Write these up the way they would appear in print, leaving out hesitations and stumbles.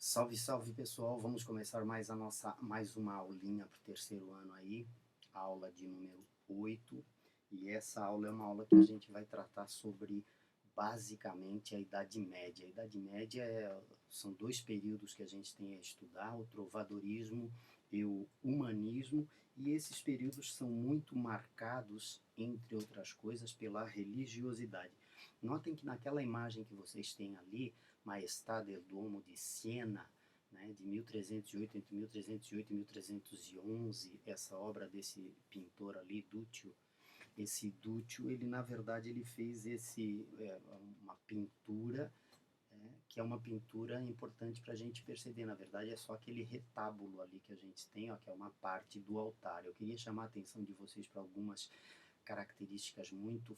Salve, salve pessoal, vamos começar mais uma aulinha para o terceiro ano aí, aula de número 8. E essa aula é uma aula que a gente vai tratar sobre basicamente a Idade Média. A Idade Média são dois períodos que a gente tem a estudar, o trovadorismo e o humanismo, e esses períodos são muito marcados, entre outras coisas, pela religiosidade. Notem que naquela imagem que vocês têm ali, Maestà del Duomo de Siena, né, de 1308, entre 1308 e 1311, essa obra desse pintor ali, Duccio. Esse Duccio, ele na verdade ele fez uma pintura, que é uma pintura importante para a gente perceber. Na verdade é só aquele retábulo ali que a gente tem, ó, que é uma parte do altar. Eu queria chamar a atenção de vocês para algumas características muito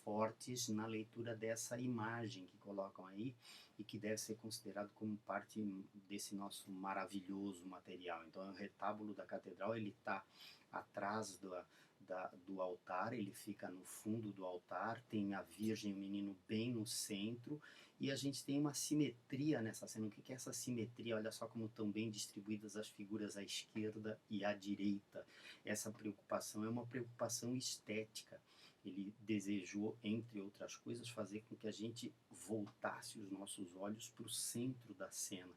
fortes na leitura dessa imagem que colocam aí e que deve ser considerado como parte desse nosso maravilhoso material. Então, é o retábulo da catedral, ele está atrás do altar, ele fica no fundo do altar, tem a Virgem e o Menino bem no centro, e a gente tem uma simetria nessa cena. O que é essa simetria? Olha só como estão bem distribuídas as figuras à esquerda e à direita. Essa preocupação é uma preocupação estética. Ele desejou, entre outras coisas, fazer com que a gente voltasse os nossos olhos para o centro da cena.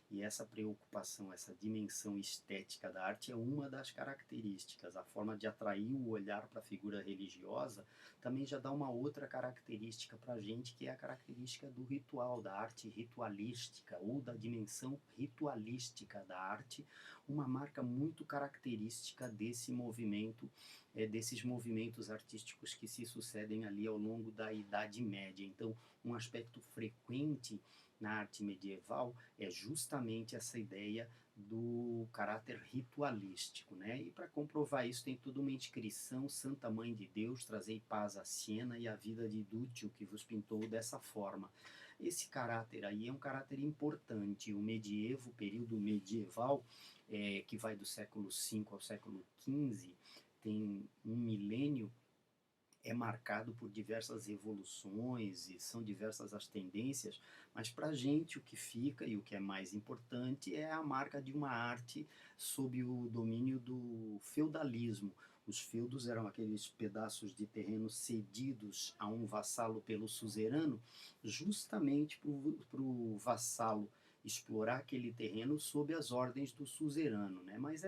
E essa preocupação, essa dimensão estética da arte é uma das características. A forma de atrair o olhar para a figura religiosa também já dá uma outra característica para a gente, que é a característica do ritual, da arte ritualística ou da dimensão ritualística da arte, uma marca muito característica desse movimento, desses movimentos artísticos que se sucedem ali ao longo da Idade Média. Então, um aspecto frequente na arte medieval é justamente essa ideia do caráter ritualístico, né? E para comprovar isso tem toda uma inscrição: Santa Mãe de Deus, trazei paz a Siena, e a vida de Duccio que vos pintou dessa forma. Esse caráter aí é um caráter importante. O medievo, o período medieval, que vai do século V ao século XV, tem um milênio, é marcado por diversas evoluções e são diversas as tendências, mas para a gente o que fica e o que é mais importante é a marca de uma arte sob o domínio do feudalismo. Os feudos eram aqueles pedaços de terreno cedidos a um vassalo pelo suzerano, justamente para o vassalo explorar aquele terreno sob as ordens do suzerano, né? Mas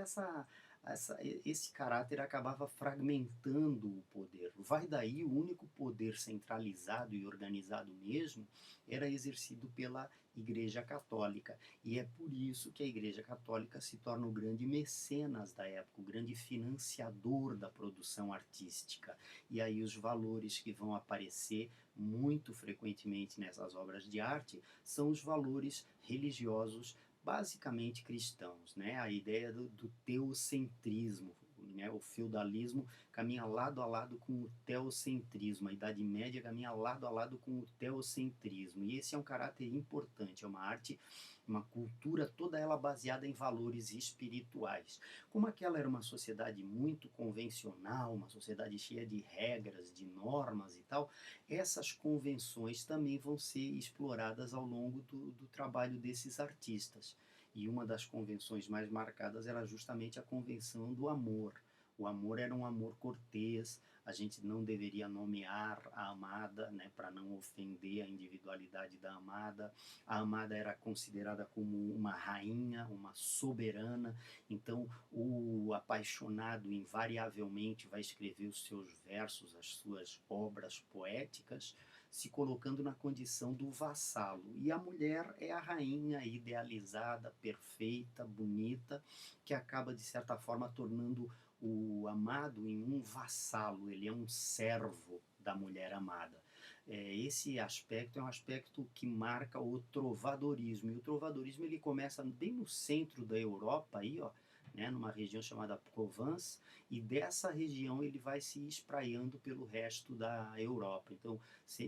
esse caráter acabava fragmentando o poder. Vai daí, o único poder centralizado e organizado mesmo era exercido pela Igreja Católica. E é por isso que a Igreja Católica se torna o grande mecenas da época, o grande financiador da produção artística. E aí os valores que vão aparecer muito frequentemente nessas obras de arte são os valores religiosos basicamente cristãos, né? A ideia do teocentrismo, né? O feudalismo caminha lado a lado com o teocentrismo, a Idade Média caminha lado a lado com o teocentrismo, e esse é um caráter importante, é uma arte, uma cultura toda ela baseada em valores espirituais. Como aquela era uma sociedade muito convencional, uma sociedade cheia de regras, de normas e tal, essas convenções também vão ser exploradas ao longo do trabalho desses artistas. E uma das convenções mais marcadas era justamente a convenção do amor. O amor era um amor cortês, a gente não deveria nomear a amada, né, para não ofender a individualidade da amada. A amada era considerada como uma rainha, uma soberana, então o apaixonado invariavelmente vai escrever os seus versos, as suas obras poéticas, se colocando na condição do vassalo. E a mulher é a rainha idealizada, perfeita, bonita, que acaba, de certa forma, tornando o amado em um vassalo, ele é um servo da mulher amada. Esse aspecto é um aspecto que marca o trovadorismo, e o trovadorismo ele começa bem no centro da Europa, aí, ó, né, numa região chamada Provence, e dessa região ele vai se espraiando pelo resto da Europa. Então,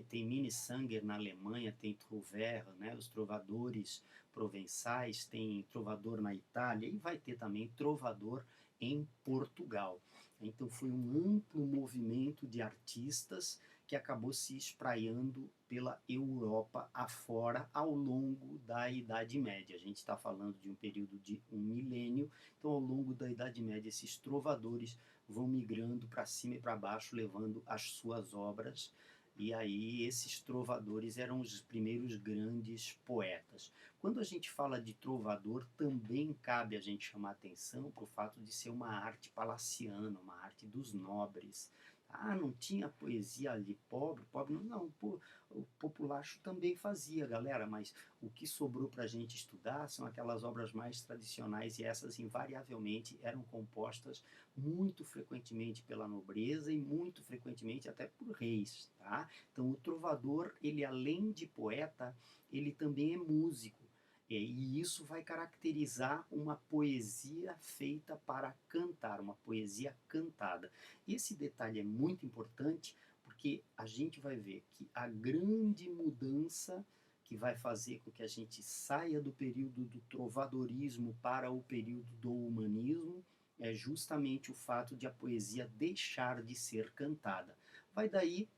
tem Minnesänger na Alemanha, tem Trouvert, né, os trovadores provençais, tem trovador na Itália, e vai ter também trovador em Portugal. Então foi um amplo movimento de artistas que acabou se espraiando pela Europa afora ao longo da Idade Média. A gente está falando de um período de um milênio, então ao longo da Idade Média esses trovadores vão migrando para cima e para baixo, levando as suas obras, e aí esses trovadores eram os primeiros grandes poetas. Quando a gente fala de trovador, também cabe a gente chamar atenção para o fato de ser uma arte palaciana, uma arte dos nobres. Ah, não tinha poesia ali pobre, pobre não, não, pô, o populacho também fazia, galera, mas o que sobrou para a gente estudar são aquelas obras mais tradicionais e essas invariavelmente eram compostas muito frequentemente pela nobreza e muito frequentemente até por reis, tá? Então o trovador, ele além de poeta, ele também é músico. E isso vai caracterizar uma poesia feita para cantar, uma poesia cantada. Esse detalhe é muito importante porque a gente vai ver que a grande mudança que vai fazer com que a gente saia do período do trovadorismo para o período do humanismo é justamente o fato de a poesia deixar de ser cantada. Vai daí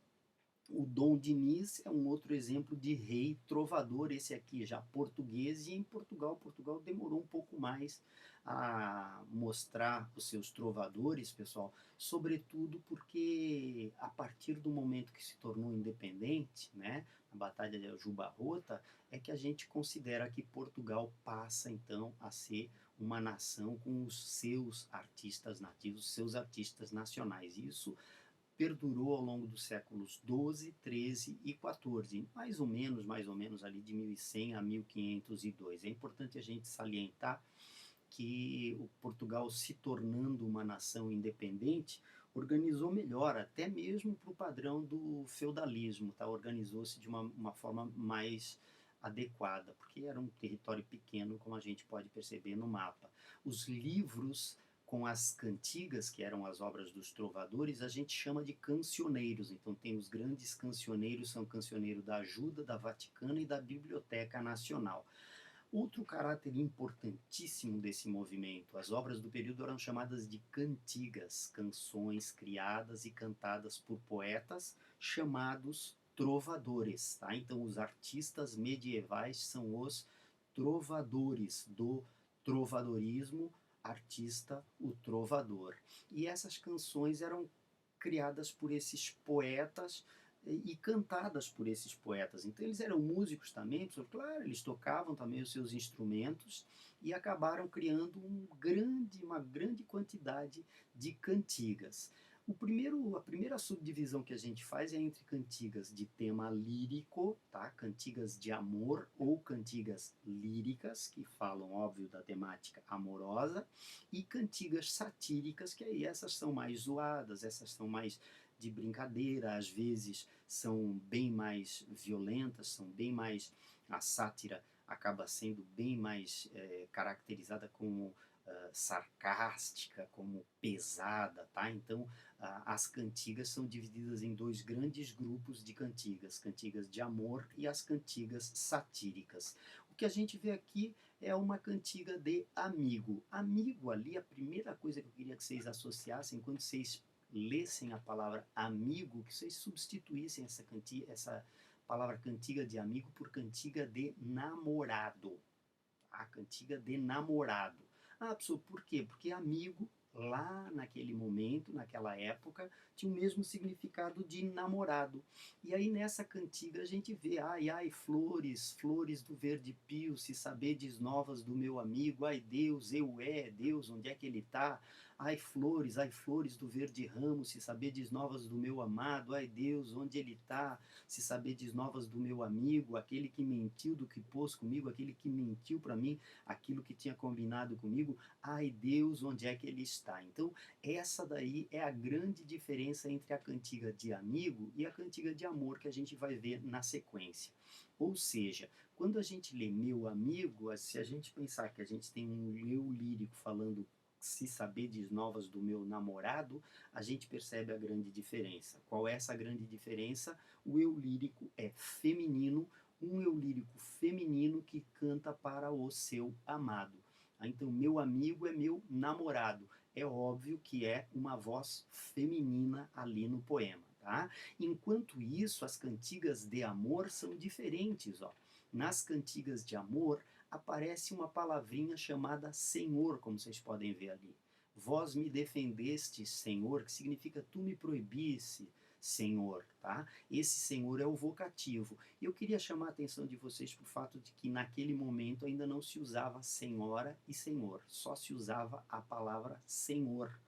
o Dom Diniz é um outro exemplo de rei trovador, esse aqui já português, e em Portugal demorou um pouco mais a mostrar os seus trovadores, pessoal, sobretudo porque a partir do momento que se tornou independente, né, a Batalha de Aljubarrota, é que a gente considera que Portugal passa então a ser uma nação com os seus artistas nativos, seus artistas nacionais. E isso perdurou ao longo dos séculos XII, XIII e XIV, mais ou menos ali de 1100 a 1502. É importante a gente salientar que o Portugal, se tornando uma nação independente, organizou melhor, até mesmo para o padrão do feudalismo, tá? Organizou-se de uma forma mais adequada, porque era um território pequeno, como a gente pode perceber no mapa. Os livros com as cantigas, que eram as obras dos trovadores, a gente chama de cancioneiros. Então tem os grandes cancioneiros, são cancioneiro da Ajuda, da Vaticana e da Biblioteca Nacional. Outro caráter importantíssimo desse movimento, as obras do período eram chamadas de cantigas, canções criadas e cantadas por poetas chamados trovadores, tá? Então os artistas medievais são os trovadores do trovadorismo, artista, o trovador. E essas canções eram criadas por esses poetas e cantadas por esses poetas. Então eles eram músicos também, claro, eles tocavam também os seus instrumentos e acabaram criando uma grande quantidade de cantigas. A primeira subdivisão que a gente faz é entre cantigas de tema lírico, tá? Cantigas de amor ou cantigas líricas, que falam, óbvio, da temática amorosa, e cantigas satíricas, que aí essas são mais zoadas, essas são mais de brincadeira, às vezes são bem mais violentas, são bem mais... A sátira acaba sendo bem mais caracterizada como sarcástica, como pesada, tá? Então, as cantigas são divididas em dois grandes grupos de cantigas, cantigas de amor e as cantigas satíricas. O que a gente vê aqui é uma cantiga de amigo. Amigo ali, a primeira coisa que eu queria que vocês associassem quando vocês lessem a palavra amigo, que vocês substituíssem essa palavra cantiga de amigo por cantiga de namorado. A cantiga de namorado. Ah, professor, por quê? Porque amigo, lá naquele momento, naquela época, tinha o mesmo significado de namorado. E aí nessa cantiga a gente vê, ai, ai, flores, flores do verde pio, se sabedes novas do meu amigo, ai Deus, Deus, onde é que ele está? Ai flores do verde ramo, se sabedes novas do meu amado, ai Deus, onde ele está? Se sabedes novas do meu amigo, aquele que mentiu do que pôs comigo, aquele que mentiu para mim, aquilo que tinha combinado comigo, ai Deus, onde é que ele está? Então, essa daí é a grande diferença entre a cantiga de amigo e a cantiga de amor que a gente vai ver na sequência. Ou seja, quando a gente lê meu amigo, se a gente pensar que a gente tem um eu lírico falando se sabedes novas do meu namorado, a gente percebe a grande diferença. Qual é essa grande diferença? O eu lírico é feminino, um eu lírico feminino que canta para o seu amado. Então, meu amigo é meu namorado. É óbvio que é uma voz feminina ali no poema. tá? Enquanto isso, as cantigas de amor são diferentes, ó. Nas cantigas de amor, aparece uma palavrinha chamada Senhor, como vocês podem ver ali. Vós me defendeste, Senhor, que significa tu me proibisse, Senhor, tá? Esse Senhor é o vocativo. E eu queria chamar a atenção de vocês para o fato de que naquele momento ainda não se usava senhora e senhor, só se usava a palavra Senhor.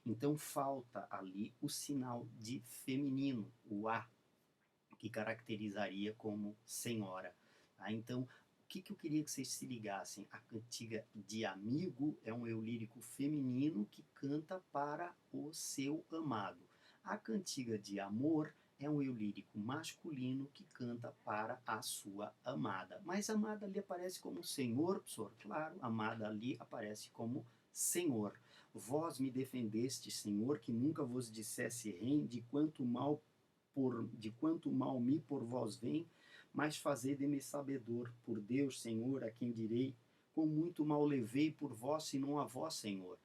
Então falta ali o sinal de feminino, o A, que caracterizaria como senhora. Tá? Então, o que eu queria que vocês se ligassem? A cantiga de amigo é um eu lírico feminino que canta para o seu amado. A cantiga de amor é um eu lírico masculino que canta para a sua amada. Mas amada ali aparece como senhor, professor? Claro, amada ali aparece como senhor. Vós me defendeste, Senhor, que nunca vos dissesse rem, de quanto mal me por vós vem, mas fazei-me sabedor, por Deus, Senhor, a quem direi, com muito mal levei por vós, senão a vós, Senhor.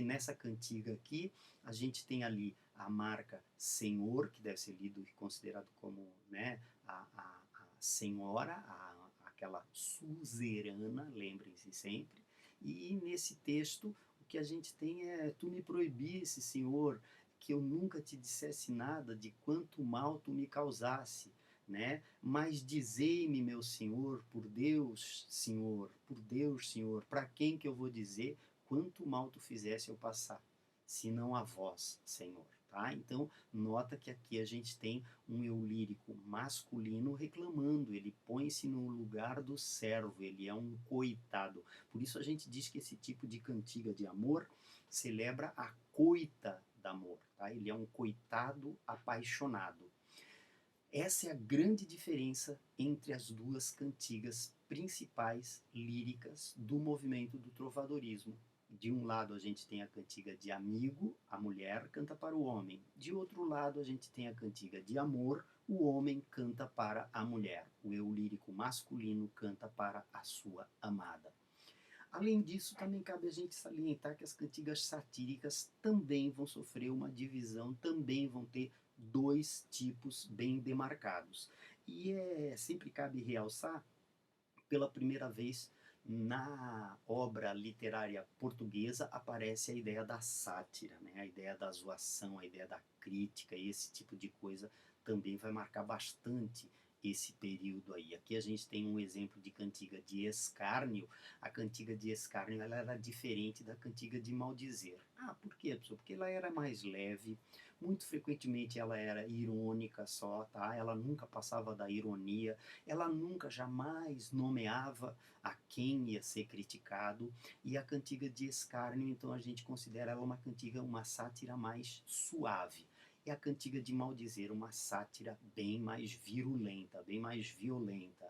Nessa cantiga aqui, a gente tem ali a marca Senhor, que deve ser lido e considerado como, né, a senhora, aquela suzerana, lembrem-se sempre. E nesse texto, o que a gente tem é: tu me proibisse, Senhor, que eu nunca te dissesse nada de quanto mal tu me causasse, né? Mas dizei-me, meu Senhor, por Deus, Senhor, para quem que eu vou dizer quanto mal tu fizesse eu passar, senão a vós, Senhor, tá? Então, nota que aqui a gente tem um eu lírico masculino reclamando, ele põe-se no lugar do servo, ele é um coitado. Por isso a gente diz que esse tipo de cantiga de amor celebra a coita de amor, tá? Ele é um coitado apaixonado. Essa é a grande diferença entre as duas cantigas principais líricas do movimento do trovadorismo. De um lado a gente tem a cantiga de amigo, a mulher canta para o homem. De outro lado a gente tem a cantiga de amor, o homem canta para a mulher. O eu lírico masculino canta para a sua amada. Além disso, também cabe a gente salientar que as cantigas satíricas também vão sofrer uma divisão, também vão ter dois tipos bem demarcados. E sempre cabe realçar, pela primeira vez na obra literária portuguesa aparece a ideia da sátira, né? A ideia da zoação, a ideia da crítica, e esse tipo de coisa também vai marcar bastante esse período aí. Aqui a gente tem um exemplo de cantiga de escárnio. A cantiga de escárnio ela era diferente da cantiga de maldizer. Ah, por quê, pessoal? Porque ela era mais leve, muito frequentemente ela era irônica só, tá? Ela nunca passava da ironia, ela nunca, jamais nomeava a quem ia ser criticado. E a cantiga de escárnio, então a gente considera ela uma cantiga, uma sátira mais suave. E a cantiga de maldizer, uma sátira bem mais virulenta, bem mais violenta.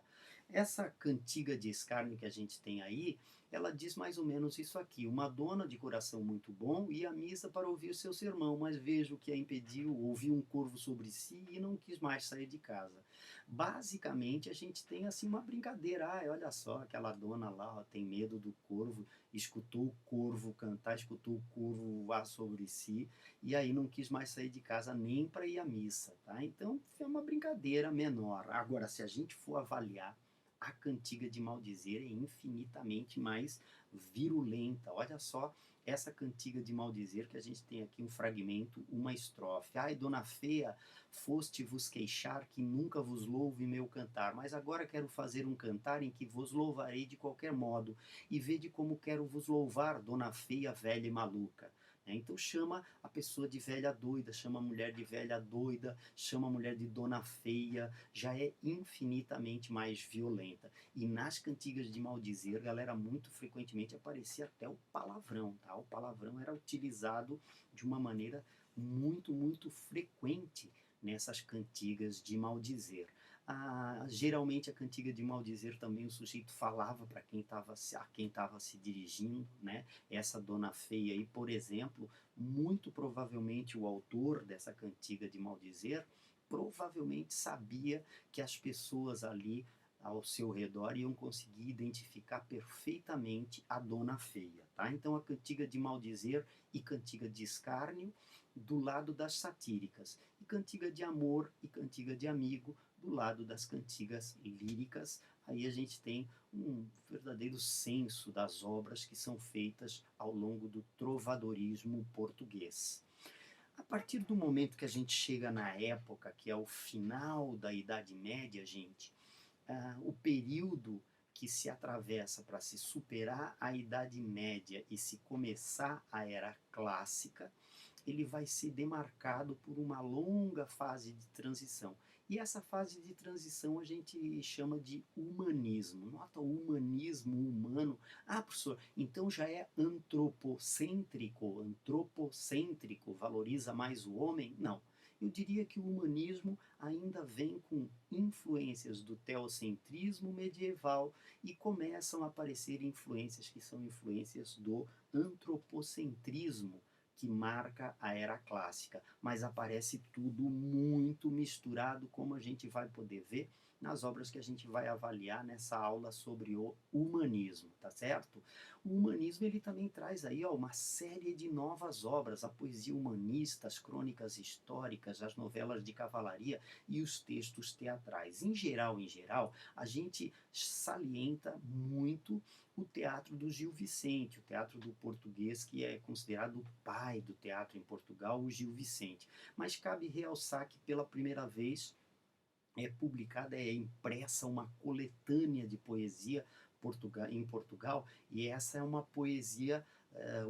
Essa cantiga de escárnio que a gente tem aí, ela diz mais ou menos isso aqui: uma dona de coração muito bom ia à missa para ouvir o seu sermão, mas vejo que a impediu, ouviu um corvo sobre si e não quis mais sair de casa. Basicamente a gente tem assim uma brincadeira: ah, olha só, aquela dona lá, ó, tem medo do corvo, escutou o corvo cantar, escutou o corvo voar sobre si, e aí não quis mais sair de casa nem para ir à missa, tá? Então é uma brincadeira menor. Agora, se a gente for avaliar, a cantiga de maldizer é infinitamente mais virulenta. Olha só essa cantiga de maldizer, que a gente tem aqui um fragmento, uma estrofe: ai, dona feia, foste vos queixar que nunca vos louve meu cantar, mas agora quero fazer um cantar em que vos louvarei de qualquer modo, e vede como quero vos louvar, dona feia, velha e maluca. Então chama a pessoa de velha doida, chama a mulher de velha doida, chama a mulher de dona feia, já é infinitamente mais violenta. E nas cantigas de maldizer, galera, muito frequentemente aparecia até o palavrão, tá? O palavrão era utilizado de uma maneira muito, muito frequente nessas cantigas de maldizer. Geralmente a cantiga de maldizer também o sujeito falava para a quem estava se dirigindo, né? Essa dona feia aí, por exemplo, muito provavelmente o autor dessa cantiga de maldizer provavelmente sabia que as pessoas ali ao seu redor iam conseguir identificar perfeitamente a dona feia, tá? Então a cantiga de maldizer e cantiga de escárnio do lado das satíricas, e cantiga de amor e cantiga de amigo do lado das cantigas líricas. Aí a gente tem um verdadeiro censo das obras que são feitas ao longo do trovadorismo português. A partir do momento que a gente chega na época, que é o final da Idade Média, gente, o período que se atravessa para se superar a Idade Média e se começar a Era Clássica, ele vai ser demarcado por uma longa fase de transição. E essa fase de transição a gente chama de humanismo. Nota o humanismo humano. Ah, professor, então já é antropocêntrico. Antropocêntrico valoriza mais o homem? Não. Eu diria que o humanismo ainda vem com influências do teocentrismo medieval e começam a aparecer influências que são influências do antropocentrismo, que marca a Era Clássica, mas aparece tudo muito misturado, como a gente vai poder ver nas obras que a gente vai avaliar nessa aula sobre o humanismo, tá certo? O humanismo ele também traz aí uma série de novas obras, a poesia humanista, as crônicas históricas, as novelas de cavalaria e os textos teatrais. Em geral, a gente salienta muito o teatro do Gil Vicente, o teatro do português, que é considerado o pai do teatro em Portugal, o Gil Vicente. Mas cabe realçar que pela primeira vez é publicada, é impressa uma coletânea de poesia em Portugal, e essa é uma poesia,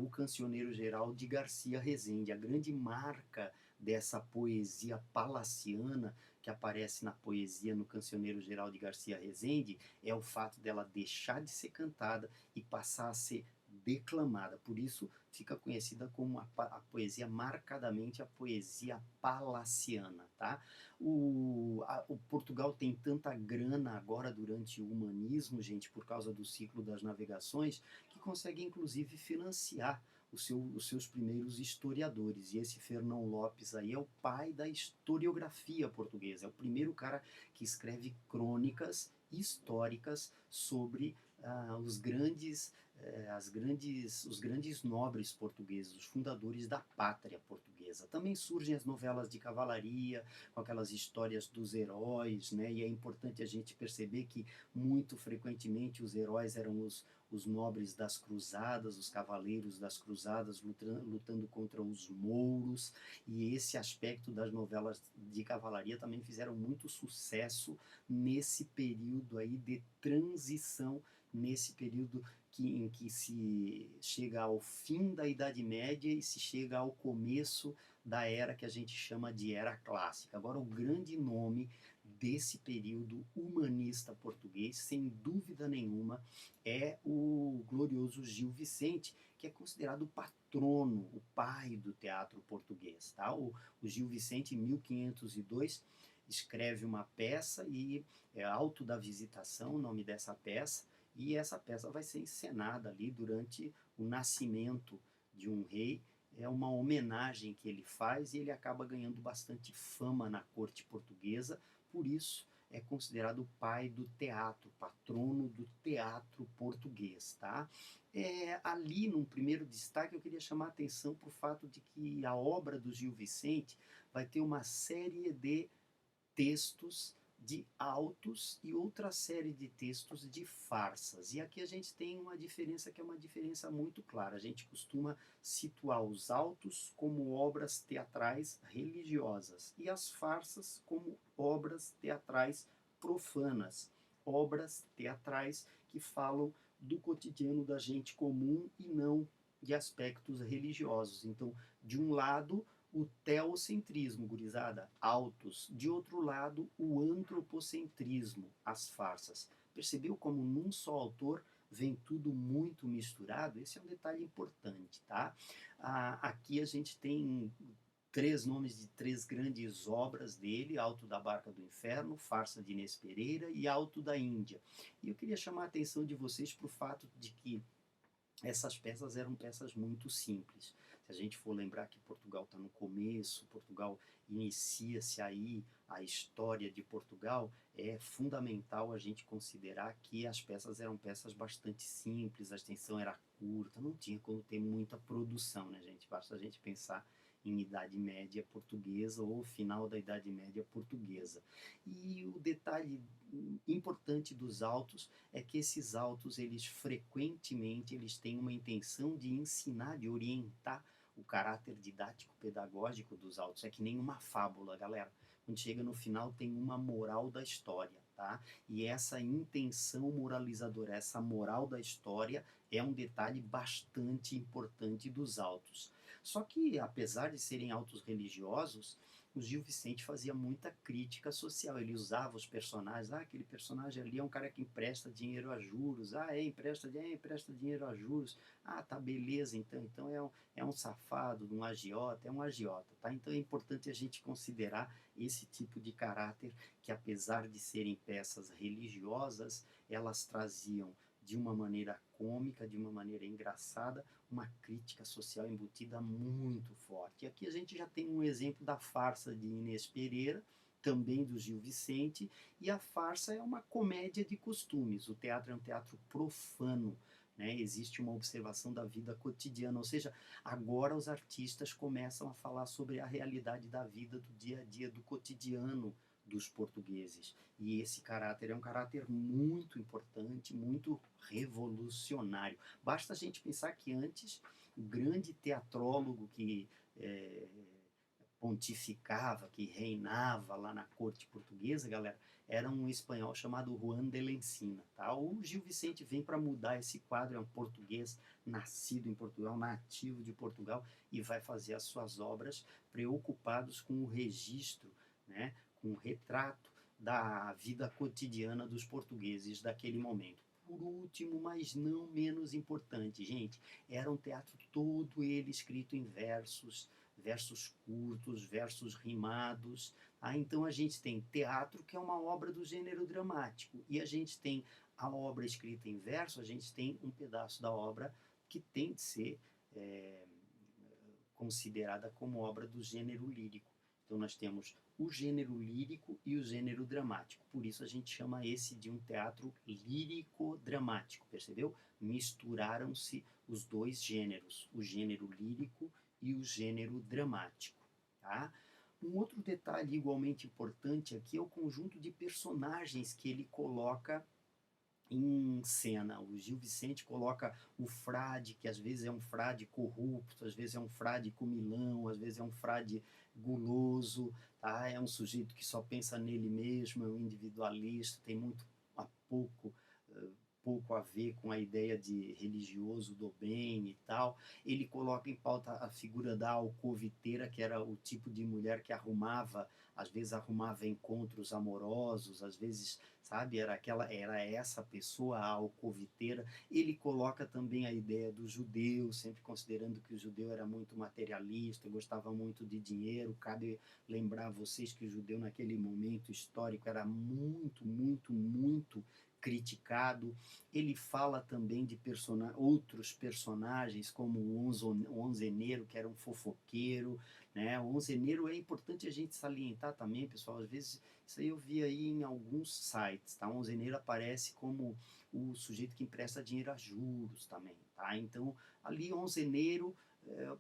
O Cancioneiro Geral de Garcia Rezende. A grande marca dessa poesia palaciana que aparece na poesia no Cancioneiro Geral de Garcia Rezende é o fato dela deixar de ser cantada e passar a ser declamada. Por isso fica conhecida como a poesia, marcadamente a poesia palaciana, tá? O Portugal tem tanta grana agora durante o humanismo, gente, por causa do ciclo das navegações, que consegue inclusive financiar os seus primeiros historiadores. E esse Fernão Lopes aí é o pai da historiografia portuguesa, é o primeiro cara que escreve crônicas históricas sobre os grandes nobres portugueses, os fundadores da pátria portuguesa. Também surgem as novelas de cavalaria, com aquelas histórias dos heróis, né? E é importante a gente perceber que muito frequentemente os heróis eram os nobres das cruzadas, os cavaleiros das cruzadas lutando contra os mouros, e esse aspecto das novelas de cavalaria também fizeram muito sucesso nesse período aí de transição, nesse período em que se chega ao fim da Idade Média e se chega ao começo da era que a gente chama de Era Clássica. Agora, o grande nome desse período humanista português, sem dúvida nenhuma, é o glorioso Gil Vicente, que é considerado o patrono, o pai do teatro português. Tá? O Gil Vicente, em 1502, escreve uma peça, e é Alto da Visitação o nome dessa peça, e essa peça vai ser encenada ali durante o nascimento de um rei. É uma homenagem que ele faz, e ele acaba ganhando bastante fama na corte portuguesa, por isso é considerado o pai do teatro, patrono do teatro português, tá? Ali, num primeiro destaque, eu queria chamar a atenção para o fato de que a obra do Gil Vicente vai ter uma série de textos de autos e outra série de textos de farsas. E aqui a gente tem uma diferença que é uma diferença muito clara. A gente costuma situar os autos como obras teatrais religiosas e as farsas como obras teatrais profanas, obras teatrais que falam do cotidiano da gente comum e não de aspectos religiosos. Então, de um lado, o teocentrismo, gurizada, autos. De outro lado, o antropocentrismo, as farsas. Percebeu como num só autor vem tudo muito misturado? Esse é um detalhe importante, tá? Aqui a gente tem três nomes de três grandes obras dele: Alto da Barca do Inferno, Farsa de Inês Pereira e Alto da Índia. E eu queria chamar a atenção de vocês para o fato de que essas peças eram peças muito simples. Se a gente for lembrar que Portugal está no começo, Portugal inicia-se aí a história de Portugal, é fundamental a gente considerar que as peças eram peças bastante simples, a extensão era curta, não tinha como ter muita produção, né, gente? Basta a gente pensar em Idade Média portuguesa ou final da Idade Média portuguesa. E o detalhe importante dos autos é que esses autos, eles frequentemente, eles têm uma intenção de ensinar, de orientar o caráter didático-pedagógico dos autos. É que nem uma fábula, galera. Quando chega no final, tem uma moral da história, tá? E essa intenção moralizadora, essa moral da história é um detalhe bastante importante dos autos. Só que, apesar de serem autos religiosos, o Gil Vicente fazia muita crítica social. Ele usava os personagens. Ah, aquele personagem ali é um cara que empresta dinheiro a juros. Ah, empresta dinheiro a juros. Ah, tá, beleza, então é um safado, um agiota, é um agiota, tá? Então é importante a gente considerar esse tipo de caráter que, apesar de serem peças religiosas, elas traziam de uma maneira cômica, de uma maneira engraçada, uma crítica social embutida muito forte. E aqui a gente já tem um exemplo da farsa de Inês Pereira, também do Gil Vicente, e a farsa é uma comédia de costumes. O teatro é um teatro profano, né? Existe uma observação da vida cotidiana, ou seja, agora os artistas começam a falar sobre a realidade da vida, do dia a dia, do cotidiano dos portugueses. E esse caráter é um caráter muito importante, muito revolucionário. Basta a gente pensar que antes o grande teatrólogo que é, pontificava, que reinava lá na corte portuguesa, galera, era um espanhol chamado Juan de Lencina. Tá? O Gil Vicente vem para mudar esse quadro, é um português nascido em Portugal, nativo de Portugal, e vai fazer as suas obras preocupados com o registro, né, com o retrato da vida cotidiana dos portugueses daquele momento. Por último, mas não menos importante, gente, era um teatro todo ele escrito em versos, versos curtos, versos rimados. Ah, então a gente tem teatro, que é uma obra do gênero dramático, e a gente tem a obra escrita em verso, a gente tem um pedaço da obra que tem de ser considerada como obra do gênero lírico. Então nós temos o gênero lírico e o gênero dramático. Por isso a gente chama esse de um teatro lírico-dramático, percebeu? Misturaram-se os dois gêneros, o gênero lírico e o gênero dramático. Tá? Um outro detalhe igualmente importante aqui é o conjunto de personagens que ele coloca em cena. O Gil Vicente coloca o frade, que às vezes é um frade corrupto, às vezes é um frade comilão, às vezes é um frade guloso, tá? É um sujeito que só pensa nele mesmo, é um individualista, tem muito a pouco a ver com a ideia de religioso do bem e tal. Ele coloca em pauta a figura da alcoviteira, que era o tipo de mulher que arrumava, às vezes arrumava encontros amorosos, às vezes, sabe, era essa pessoa, a alcoviteira. Ele coloca também a ideia do judeu, sempre considerando que o judeu era muito materialista, gostava muito de dinheiro. Cabe lembrar a vocês que o judeu naquele momento histórico era muito criticado. Ele fala também de outros personagens, como o Onzeneiro, que era um fofoqueiro, né? O Onzeneiro é importante a gente salientar também, pessoal, às vezes isso aí eu vi aí em alguns sites, tá? O Onzeneiro aparece como o sujeito que empresta dinheiro a juros também, tá? Então, ali Onzeneiro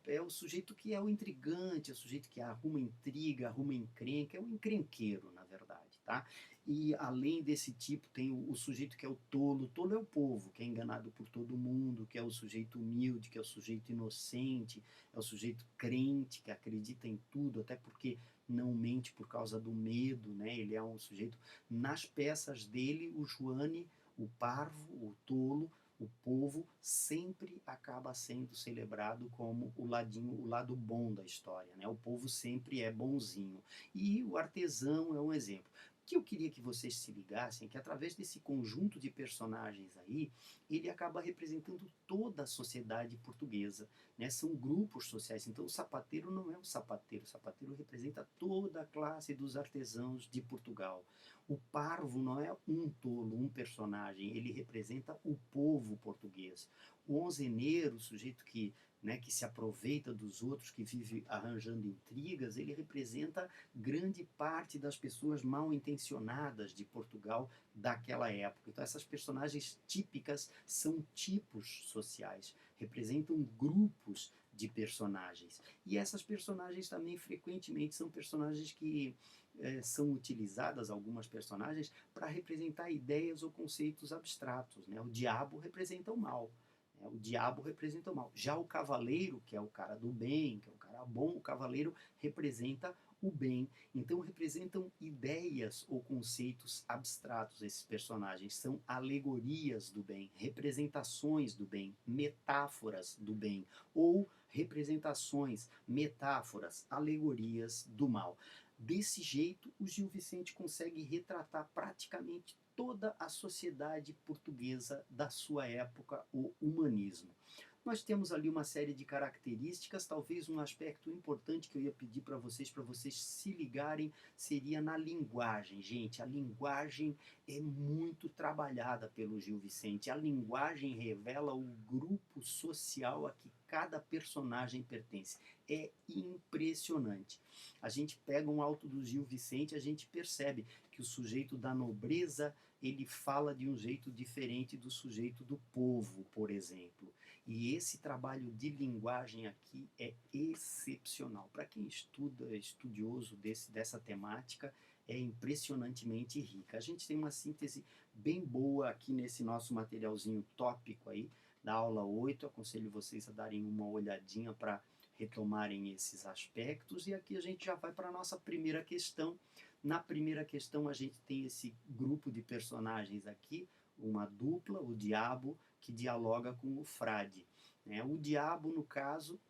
é o sujeito que é o intrigante, é o sujeito que arruma intriga, arruma encrenca, é um encrenqueiro, na verdade, tá? E além desse tipo tem o sujeito que é o tolo é o povo, que é enganado por todo mundo, que é o sujeito humilde, que é o sujeito inocente, é o sujeito crente, que acredita em tudo, até porque não mente por causa do medo, né? Ele é um sujeito, nas peças dele, o Joane, o parvo, o tolo, o povo sempre acaba sendo celebrado como o lado bom da história, né? O povo sempre é bonzinho. E o artesão é um exemplo. O que eu queria que vocês se ligassem é que, através desse conjunto de personagens aí, ele acaba representando toda a sociedade portuguesa, né? São grupos sociais. Então o sapateiro não é um sapateiro, o sapateiro representa toda a classe dos artesãos de Portugal. O parvo não é um tolo, um personagem, ele representa o povo português. O onzeneiro, o sujeito que, né, que se aproveita dos outros, que vive arranjando intrigas, ele representa grande parte das pessoas mal intencionadas de Portugal daquela época. Então essas personagens típicas são tipos sociais, representam grupos de personagens. E essas personagens também frequentemente são personagens que são utilizadas, algumas personagens, para representar ideias ou conceitos abstratos, né? O diabo representa o mal. Né? O diabo representa o mal. Já o cavaleiro, que é o cara do bem, que é o cara bom, o cavaleiro representa o bem. Então representam ideias ou conceitos abstratos. Esses personagens são alegorias do bem, representações do bem, metáforas do bem, ou representações, metáforas, alegorias do mal. Desse jeito, o Gil Vicente consegue retratar praticamente toda a sociedade portuguesa da sua época, o humanismo. Nós temos ali uma série de características, talvez um aspecto importante que eu ia pedir para vocês se ligarem, seria na linguagem. Gente, a linguagem é muito trabalhada pelo Gil Vicente. A linguagem revela o grupo social a que cada personagem pertence. É impressionante. A gente pega um auto do Gil Vicente, a gente percebe que o sujeito da nobreza, ele fala de um jeito diferente do sujeito do povo, por exemplo. E esse trabalho de linguagem aqui é excepcional. Para quem estuda, é estudioso dessa temática, é impressionantemente rica. A gente tem uma síntese bem boa aqui nesse nosso materialzinho tópico aí, da aula 8. Aconselho vocês a darem uma olhadinha para retomarem esses aspectos. E aqui a gente já vai para a nossa primeira questão. Na primeira questão a gente tem esse grupo de personagens aqui, uma dupla, o diabo, que dialoga com o frade. Né? O diabo, no caso,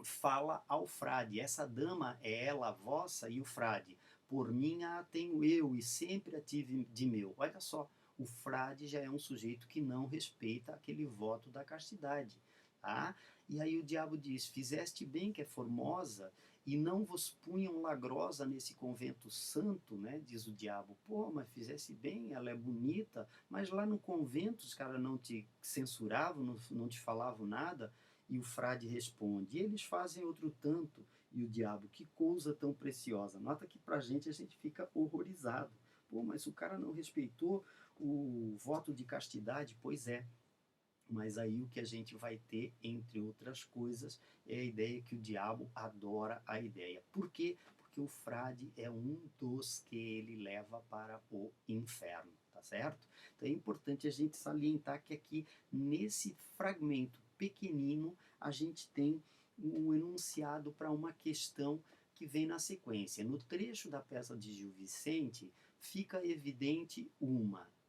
fala ao frade: essa dama é ela a vossa, e o frade: por mim a tenho eu, e sempre a tive de meu. Olha só, o frade já é um sujeito que não respeita aquele voto da castidade. Tá? E aí o diabo diz: fizeste bem, que é formosa, e não vos punham lagrosa nesse convento santo, né? Diz o diabo. Pô, mas fizesse bem, ela é bonita, mas lá no convento os caras não te censuravam, não te falavam nada. E o frade responde: eles fazem outro tanto. E o diabo: que coisa tão preciosa. Nota que pra a gente fica horrorizado. Pô, mas o cara não respeitou o voto de castidade? Pois é. Mas aí o que a gente vai ter, entre outras coisas, é a ideia que o diabo adora a ideia. Por quê? Porque o frade é um dos que ele leva para o inferno, tá certo? Então é importante a gente salientar que aqui, nesse fragmento pequenino, a gente tem um enunciado para uma questão que vem na sequência. No trecho da peça de Gil Vicente, fica evidente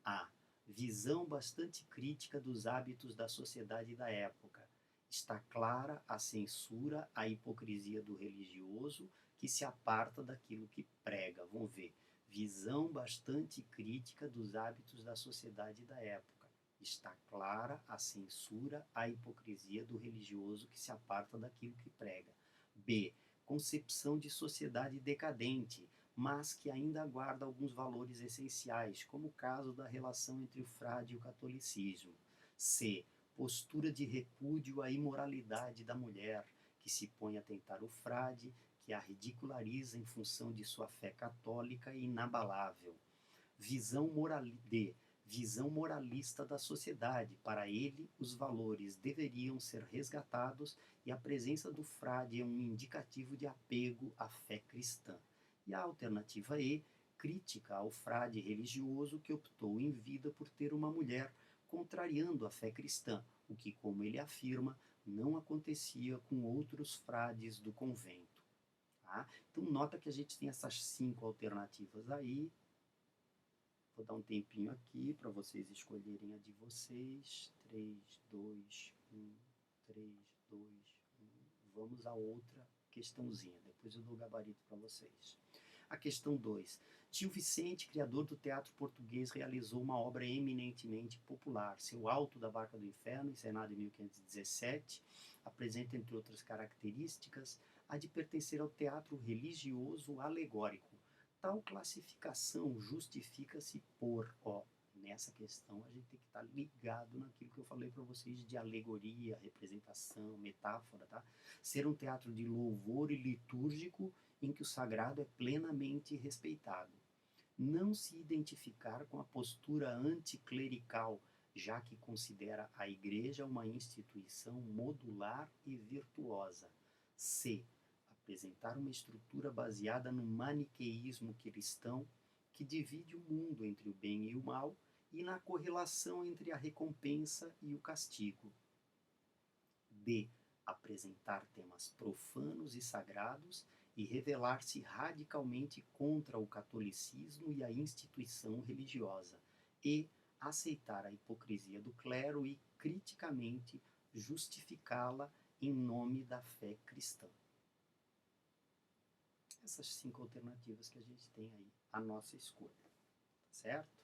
a visão bastante crítica dos hábitos da sociedade da época. Está clara a censura, a hipocrisia do religioso que se aparta daquilo que prega. Vamos ver. Visão bastante crítica dos hábitos da sociedade da época. Está clara a censura, a hipocrisia do religioso que se aparta daquilo que prega. B. Concepção de sociedade decadente, mas que ainda guarda alguns valores essenciais, como o caso da relação entre o frade e o catolicismo. C. Postura de repúdio à imoralidade da mulher, que se põe a tentar o frade, que a ridiculariza em função de sua fé católica e inabalável. D. Visão moralista da sociedade. Para ele, os valores deveriam ser resgatados e a presença do frade é um indicativo de apego à fé cristã. E a alternativa E, crítica ao frade religioso que optou em vida por ter uma mulher, contrariando a fé cristã, o que, como ele afirma, não acontecia com outros frades do convento. Tá? Então nota que a gente tem essas 5 alternativas aí. Vou dar um tempinho aqui para vocês escolherem a de vocês. 3, 2, 1, 3, 2, 1. Vamos a outra questãozinha. Depois eu dou o gabarito para vocês. A questão 2. Gil Vicente, criador do teatro português, realizou uma obra eminentemente popular. Seu Alto da Barca do Inferno, encenado em 1517, apresenta, entre outras características, a de pertencer ao teatro religioso alegórico. Tal classificação justifica-se por, nessa questão a gente tem que estar ligado naquilo que eu falei para vocês de alegoria, representação, metáfora, tá? Ser um teatro de louvor e litúrgico em que o sagrado é plenamente respeitado. Não se identificar com a postura anticlerical já que considera a Igreja uma instituição modular e virtuosa. C. Apresentar uma estrutura baseada no maniqueísmo cristão, que divide o mundo entre o bem e o mal, e na correlação entre a recompensa e o castigo. D. Apresentar temas profanos e sagrados e revelar-se radicalmente contra o catolicismo e a instituição religiosa. E aceitar a hipocrisia do clero e, criticamente, justificá-la em nome da fé cristã. Essas 5 alternativas que a gente tem aí, a nossa escolha, certo?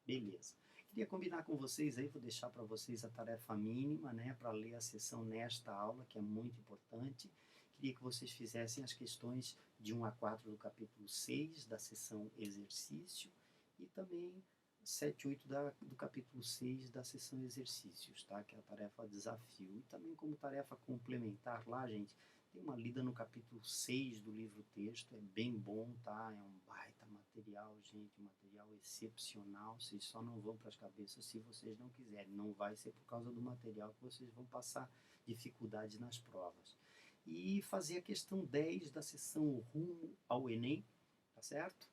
Beleza. Queria combinar com vocês aí, vou deixar para vocês a tarefa mínima, né, para ler a sessão nesta aula, que é muito importante. Queria que vocês fizessem as questões de 1 a 4 do capítulo 6 da sessão exercício e também 7 e 8 do capítulo 6 da sessão exercícios, tá? Que é a tarefa desafio. E também como tarefa complementar lá, gente, tem uma lida no capítulo 6 do livro texto, é bem bom, tá? É um baita material, gente, um material excepcional. Vocês só não vão para as cabeças se vocês não quiserem. Não vai ser por causa do material que vocês vão passar dificuldade nas provas. E fazer a questão 10 da sessão rumo ao Enem, tá certo?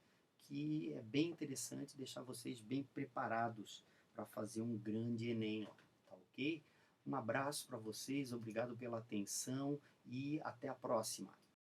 Que é bem interessante, deixar vocês bem preparados para fazer um grande Enem, tá ok? Um abraço para vocês, obrigado pela atenção e até a próxima.